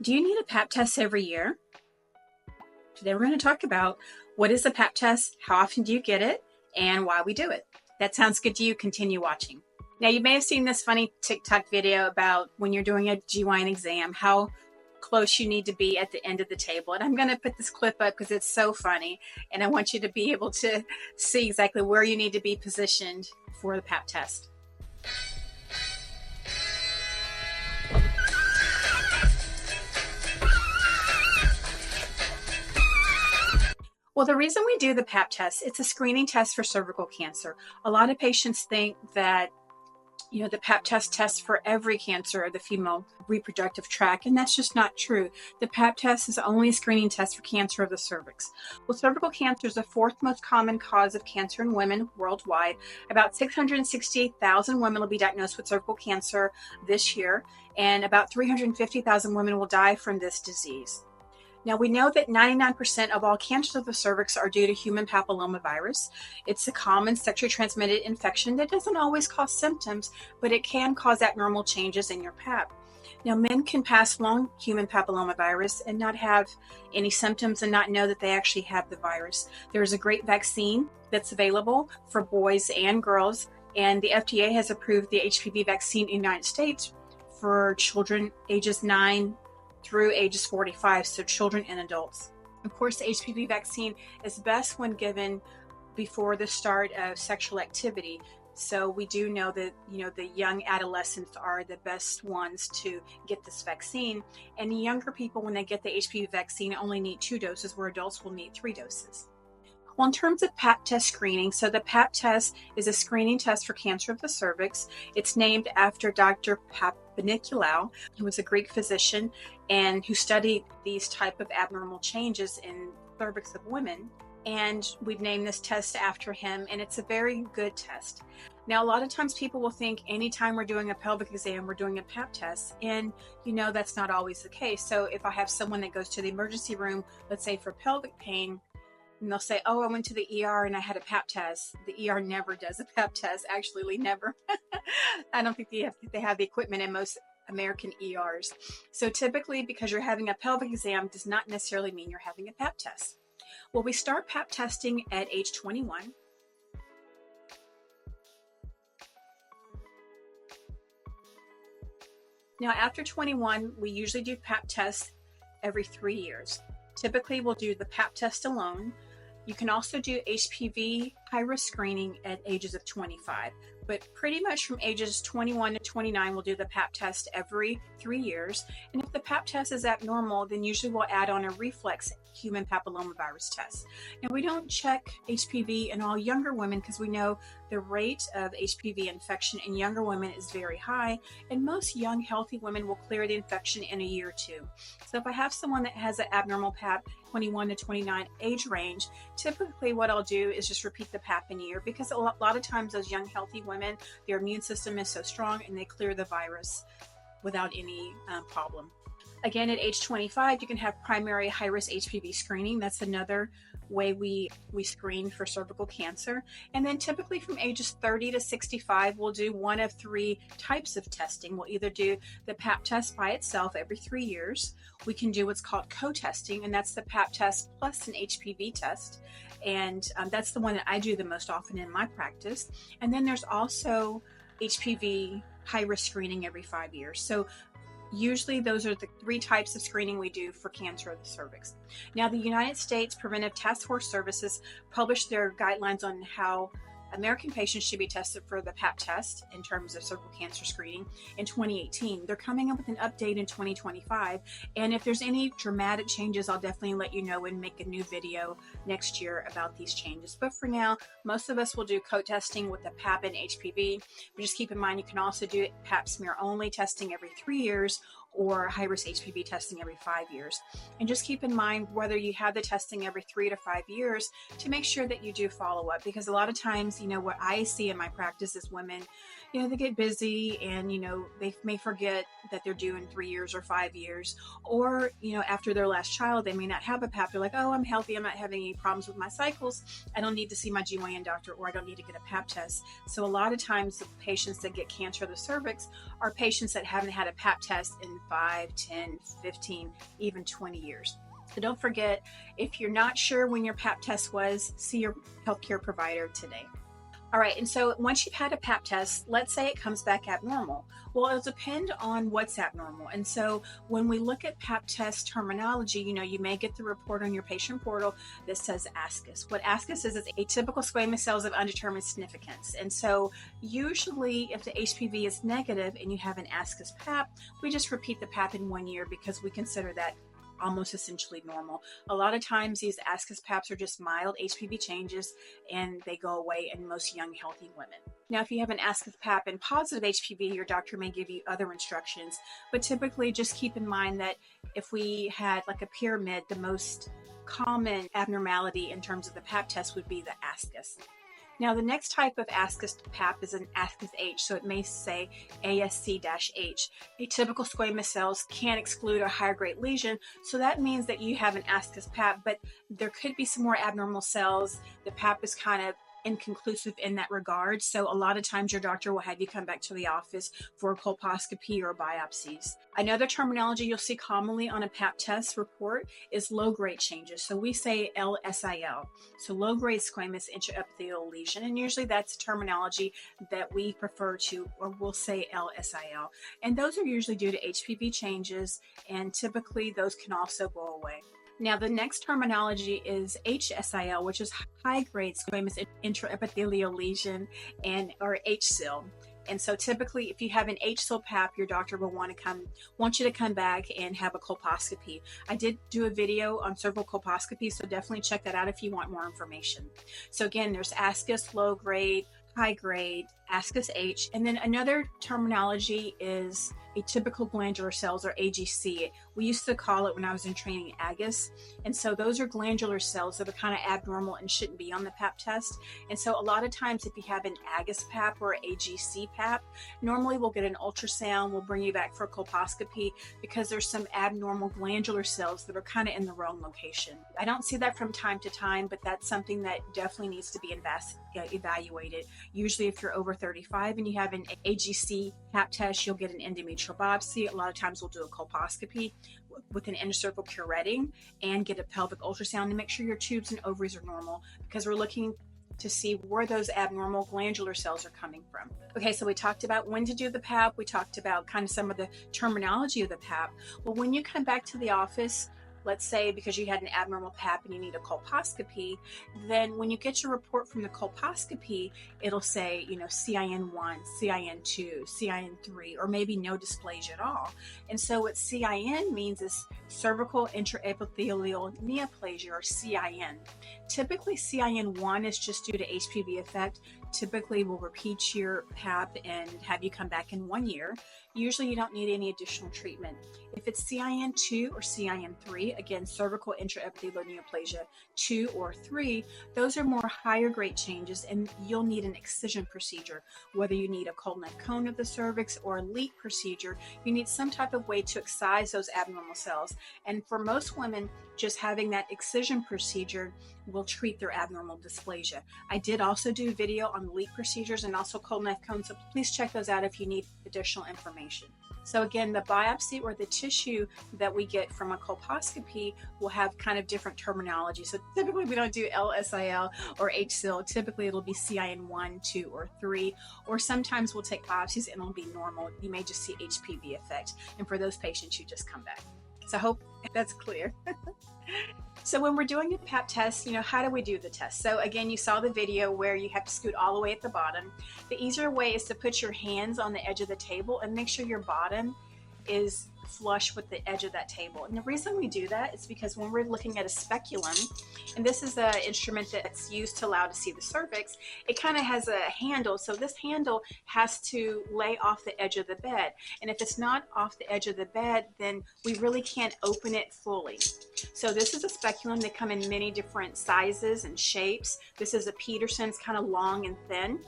Do you need a pap test every year? Today we're going to talk about what is a pap test, how often do you get it, and why we do it. That sounds good to you? Continue watching. Now you may have seen this funny TikTok video about when you're doing a GYN exam, how close you need to be at the end of the table. And I'm going to put this clip up because it's so funny and I want you to be able to see exactly where you need to be positioned for the pap test. Well, the reason we do the pap test, it's a screening test for cervical cancer. A lot of patients think that, the pap test tests for every cancer of the female reproductive tract, and that's just not true. The pap test is only a screening test for cancer of the cervix. Well, cervical cancer is the fourth most common cause of cancer in women worldwide. About 668,000 women will be diagnosed with cervical cancer this year, and about 350,000 women will die from this disease. Now, we know that 99% of all cancers of the cervix are due to human papillomavirus. It's a common sexually transmitted infection that doesn't always cause symptoms, but it can cause abnormal changes in your pap. Now, men can pass along human papillomavirus and not have any symptoms and not know that they actually have the virus. There's a great vaccine that's available for boys and girls, and the FDA has approved the HPV vaccine in the United States for children ages 9 through ages 45, so children and adults. Of course, the HPV vaccine is best when given before the start of sexual activity. So we do know that, the young adolescents are the best ones to get this vaccine. And the younger people, when they get the HPV vaccine, only need 2 doses, where adults will need 3 doses. Well, in terms of pap test screening, so the pap test is a screening test for cancer of the cervix. It's named after Dr. Perimenopause, who was a Greek physician and who studied these type of abnormal changes in cervix of women. And we've named this test after him, and it's a very good test. Now, a lot of times people will think anytime we're doing a pelvic exam, we're doing a pap test, and that's not always the case. So if I have someone that goes to the emergency room, let's say for pelvic pain, and they'll say, I went to the ER and I had a pap test. The ER never does a pap test, actually never. I don't think they have the equipment in most American ERs. So typically, because you're having a pelvic exam does not necessarily mean you're having a pap test. Well, we start pap testing at age 21. Now, after 21, we usually do pap tests every 3 years. Typically, we'll do the pap test alone. You can also do HPV high-risk screening at ages of 25, but pretty much from ages 21 to 29, we'll do the pap test every 3 years. And if the pap test is abnormal, then usually we'll add on a reflex human papillomavirus test. Now, we don't check HPV in all younger women because we know the rate of HPV infection in younger women is very high, and most young, healthy women will clear the infection in a year or 2. So if I have someone that has an abnormal pap, 21 to 29 age range, typically what I'll do is just repeat the pap in a year, because a lot of times those young, healthy women, their immune system is so strong and they clear the virus without any problem. Again, at age 25, you can have primary high-risk HPV screening. That's another way we screen for cervical cancer. And then typically from ages 30 to 65, we'll do one of 3 types of testing. We'll either do the pap test by itself every 3 years. We can do what's called co-testing, and that's the pap test plus an HPV test. And that's the one that I do the most often in my practice. And then there's also HPV high-risk screening every 5 years. So usually those are the 3 types of screening we do for cancer of the cervix. Now, the United States Preventive Task Force Services published their guidelines on how American patients should be tested for the pap test in terms of cervical cancer screening in 2018. They're coming up with an update in 2025. And if there's any dramatic changes, I'll definitely let you know and make a new video next year about these changes. But for now, most of us will do co-testing with the pap and HPV. But just keep in mind, you can also do pap smear only testing every 3 years, or high-risk HPV testing every 5 years. And just keep in mind whether you have the testing every 3 to 5 years to make sure that you do follow up, because a lot of times, what I see in my practice is women, they get busy and, they may forget that they're due in 3 years or 5 years, or, after their last child, they may not have a pap. They're like, oh, I'm healthy. I'm not having any problems with my cycles. I don't need to see my GYN doctor, or I don't need to get a pap test. So a lot of times the patients that get cancer of the cervix are patients that haven't had a pap test in 5, 10, 15, even 20 years. So don't forget, if you're not sure when your pap test was, see your healthcare provider today. All right, and so once you've had a pap test, let's say it comes back abnormal. Well, it'll depend on what's abnormal. And so when we look at pap test terminology, you may get the report on your patient portal that says ascus. What ascus is atypical squamous cells of undetermined significance. And so usually if the HPV is negative and you have an ascus pap, we just repeat the pap in 1 year because we consider that almost essentially normal. A lot of times these ascus paps are just mild HPV changes and they go away in most young healthy women. Now, if you have an ascus pap and positive HPV, your doctor may give you other instructions, but typically just keep in mind that if we had like a pyramid, the most common abnormality in terms of the pap test would be the ascus. Now, the next type of ascus pap is an ascus H, so it may say ASC-H. Atypical squamous cells can exclude a higher grade lesion, so that means that you have an ascus pap, but there could be some more abnormal cells. The pap is kind of inconclusive in that regard, so a lot of times your doctor will have you come back to the office for a colposcopy or biopsies. Another terminology you'll see commonly on a pap test report is low-grade changes. So we say LSIL, so low-grade squamous intraepithelial lesion, and usually that's terminology that we prefer to, or we'll say LSIL. And those are usually due to HPV changes, and typically those can also go away. Now, the next terminology is HSIL, which is high-grade squamous intraepithelial lesion, or HSIL. And so typically, if you have an HSIL pap, your doctor will want you to come back and have a colposcopy. I did do a video on cervical colposcopy, so definitely check that out if you want more information. So again, there's ascus, low grade, high grade, ascus H, and then another terminology is atypical glandular cells, or AGC. We used to call it, when I was in training, AGUS. And so those are glandular cells that are kind of abnormal and shouldn't be on the pap test. And so a lot of times if you have an AGUS pap or AGC pap, normally we'll get an ultrasound, we'll bring you back for a colposcopy because there's some abnormal glandular cells that are kind of in the wrong location. I don't see that from time to time, but that's something that definitely needs to be evaluated. Usually if you're over 35 and you have an AGC pap test, you'll get an endometrial biopsy. A lot of times we'll do a colposcopy with an endocervical curetting and get a pelvic ultrasound to make sure your tubes and ovaries are normal, because we're looking to see where those abnormal glandular cells are coming from. Okay, so we talked about when to do the pap. We talked about kind of some of the terminology of the pap. Well, when you come back to the office, let's say because you had an abnormal pap and you need a colposcopy, then when you get your report from the colposcopy, it'll say, CIN1, CIN2, CIN3, or maybe no dysplasia at all. And so what CIN means is cervical intraepithelial neoplasia, or CIN. Typically CIN1 is just due to HPV effect. Typically we'll repeat your pap and have you come back in 1 year. Usually you don't need any additional treatment. If it's CIN2 or CIN3, again, cervical intraepithelial neoplasia 2 or 3, those are more higher grade changes and you'll need an excision procedure. Whether you need a cold knife cone of the cervix or a LEEP procedure, you need some type of way to excise those abnormal cells. And for most women, just having that excision procedure will treat their abnormal dysplasia. I did also do a video on LEEP procedures and also cold knife cones, so please check those out if you need additional information. So again, the biopsy or the tissue that we get from a colposcopy will have kind of different terminology. So typically we don't do LSIL or HSIL. Typically it'll be CIN1, 2, or 3, or sometimes we'll take biopsies and it'll be normal. You may just see HPV effect. And for those patients, you just come back. So I hope that's clear. So when we're doing a pap test, how do we do the test? So again, you saw the video where you have to scoot all the way at the bottom. The easier way is to put your hands on the edge of the table and make sure your bottom is flush with the edge of that table. And the reason we do that is because when we're looking at a speculum, and this is the instrument that's used to allow to see the cervix, it kind of has a handle. So this handle has to lay off the edge of the bed. And if it's not off the edge of the bed, then we really can't open it fully. So this is a speculum. They come in many different sizes and shapes. This is a Peterson. It's kind of long and thin.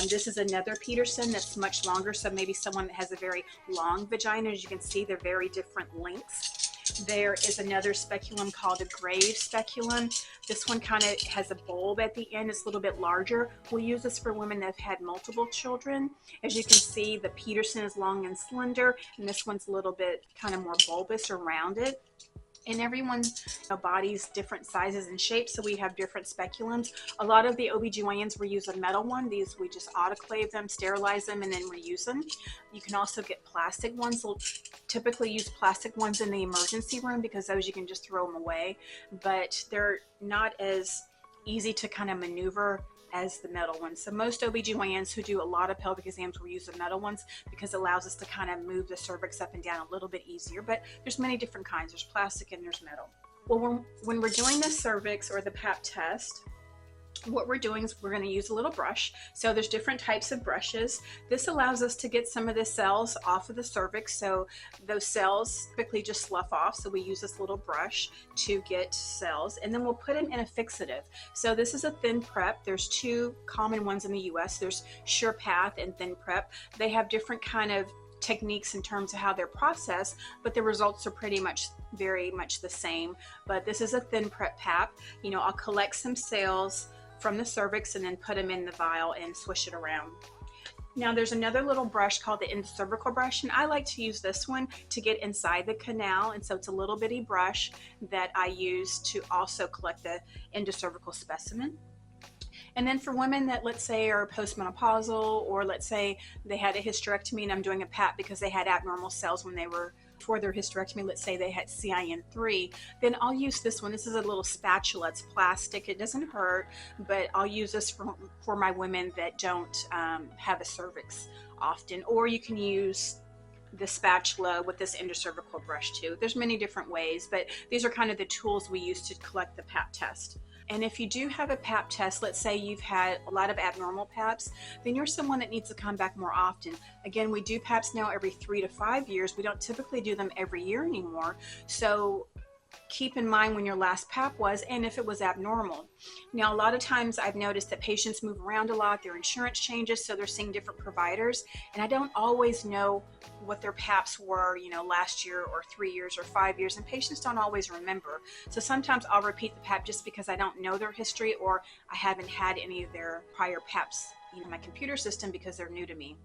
This is another Peterson that's much longer, so maybe someone that has a very long vagina. As you can see, they're very different lengths. There is another speculum called a grave speculum. This one kind of has a bulb at the end. It's a little bit larger. We'll use this for women that have had multiple children. As you can see, the Peterson is long and slender, and this one's a little bit kind of more bulbous or rounded. And everyone's body's different sizes and shapes, so we have different speculums. A lot of the OBGYNs will use a metal one. These, we just autoclave them, sterilize them, and then reuse them. You can also get plastic ones. We'll typically use plastic ones in the emergency room because those you can just throw them away, but they're not as easy to kind of maneuver as the metal ones. So most OBGYNs who do a lot of pelvic exams will use the metal ones because it allows us to kind of move the cervix up and down a little bit easier, but there's many different kinds. There's plastic and there's metal. Well, when we're doing the cervix or the pap test, what we're doing is we're going to use a little brush. So there's different types of brushes. This allows us to get some of the cells off of the cervix. So those cells typically just slough off. So we use this little brush to get cells, and then we'll put them in a fixative. So this is a thin prep. There's two common ones in the US. There's Sure Path and thin prep. They have different kind of techniques in terms of how they're processed, but the results are pretty much very much the same. But this is a thin prep pap. I'll collect some cells from the cervix and then put them in the vial and swish it around. Now there's another little brush called the Endocervical brush, and I like to use this one to get inside the canal, and so it's a little bitty brush that I use to also collect the endocervical specimen. And then for women that, let's say, are postmenopausal, or let's say they had a hysterectomy and I'm doing a pap because they had abnormal cells when they were before their hysterectomy, let's say they had CIN3, then I'll use this one. This is a little spatula. It's plastic. It doesn't hurt, but I'll use this for my women that don't have a cervix often. Or you can use the spatula with this endocervical brush too. There's many different ways, but these are kind of the tools we use to collect the pap test. And if you do have a pap test, let's say you've had a lot of abnormal paps, then you're someone that needs to come back more often. Again, we do paps now every 3 to 5 years. We don't typically do them every year anymore. So keep in mind when your last pap was and if it was abnormal. Now, a lot of times I've noticed that patients move around a lot, their insurance changes, so they're seeing different providers, and I don't always know what their paps were, last year or 3 years or 5 years, and patients don't always remember. So sometimes I'll repeat the pap just because I don't know their history or I haven't had any of their prior paps in my computer system because they're new to me.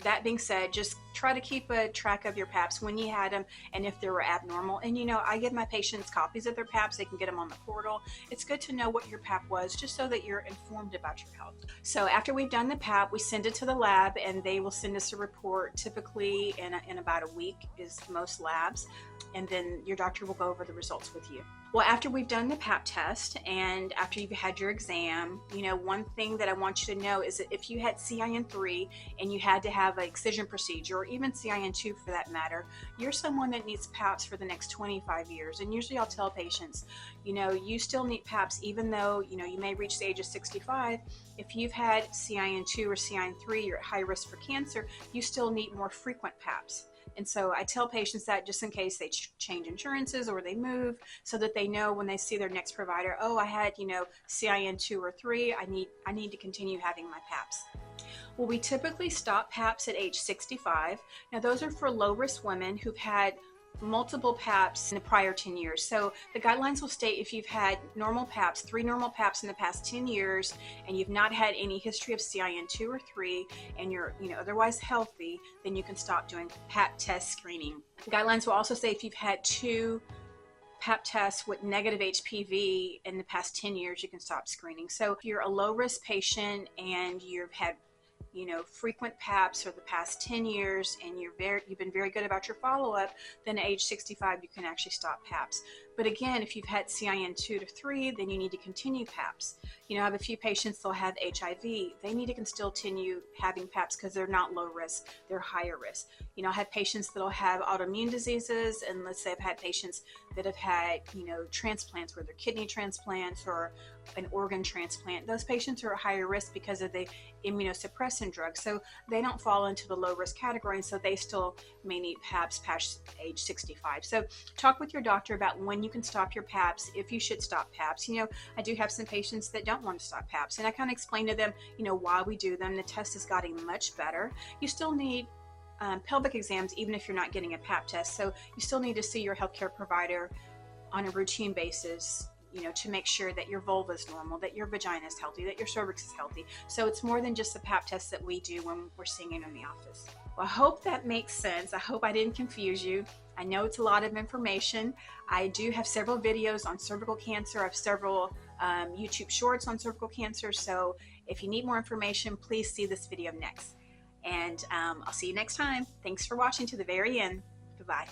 That being said, just try to keep a track of your paps, when you had them, and if they were abnormal. And I give my patients copies of their paps. They can get them on the portal. It's good to know what your pap was, just so that you're informed about your health. So after we've done the pap, we send it to the lab, and they will send us a report. Typically in about a week is most labs, and then your doctor will go over the results with you. Well, after we've done the pap test and after you've had your exam, one thing that I want you to know is that if you had CIN3 and you had to have an excision procedure, or even CIN2 for that matter, you're someone that needs paps for the next 25 years. And usually I'll tell patients, you still need paps even though, you may reach the age of 65. If you've had CIN2 or CIN3, you're at high risk for cancer, you still need more frequent paps. And so I tell patients that just in case they change insurances or they move, so that they know when they see their next provider, oh, I had, CIN2 or 3, I need to continue having my paps. Well, we typically stop paps at age 65. Now, those are for low-risk women who've had multiple paps in the prior 10 years. So the guidelines will state if you've had normal paps, 3 normal paps in the past 10 years, and you've not had any history of CIN2 or 3, and you're otherwise healthy, then you can stop doing pap test screening. The guidelines will also say if you've had 2 pap tests with negative HPV in the past 10 years, you can stop screening. So if you're a low-risk patient and you've had frequent paps for the past 10 years and you've been very good about your follow-up, then at age 65 you can actually stop paps. But again, if you've had CIN2 to 3, then you need to continue paps. I have a few patients that'll have HIV. They need to still continue having paps because they're not low risk, they're higher risk. I have patients that'll have autoimmune diseases, and let's say I've had patients that have had, transplants, whether kidney transplants or an organ transplant. Those patients are at higher risk because of the immunosuppressant drugs. So they don't fall into the low risk category, and so they still may need PAPs past age 65. So talk with your doctor about when you can stop your PAPs, if you should stop PAPs. I do have some patients that don't want to stop PAPs, and I kind of explain to them, why we do them. The test has gotten much better. You still need pelvic exams even if you're not getting a pap test. So you still need to see your healthcare provider on a routine basis, you know, to make sure that your vulva is normal, that your vagina is healthy, that your cervix is healthy. So it's more than just the pap test that we do when we're seeing it in the office. Well, I hope that makes sense. I hope I didn't confuse you. I know it's a lot of information. I do have several videos on cervical cancer. I have several YouTube shorts on cervical cancer. So if you need more information, please see this video next. And I'll see you next time. Thanks for watching to the very end. Goodbye.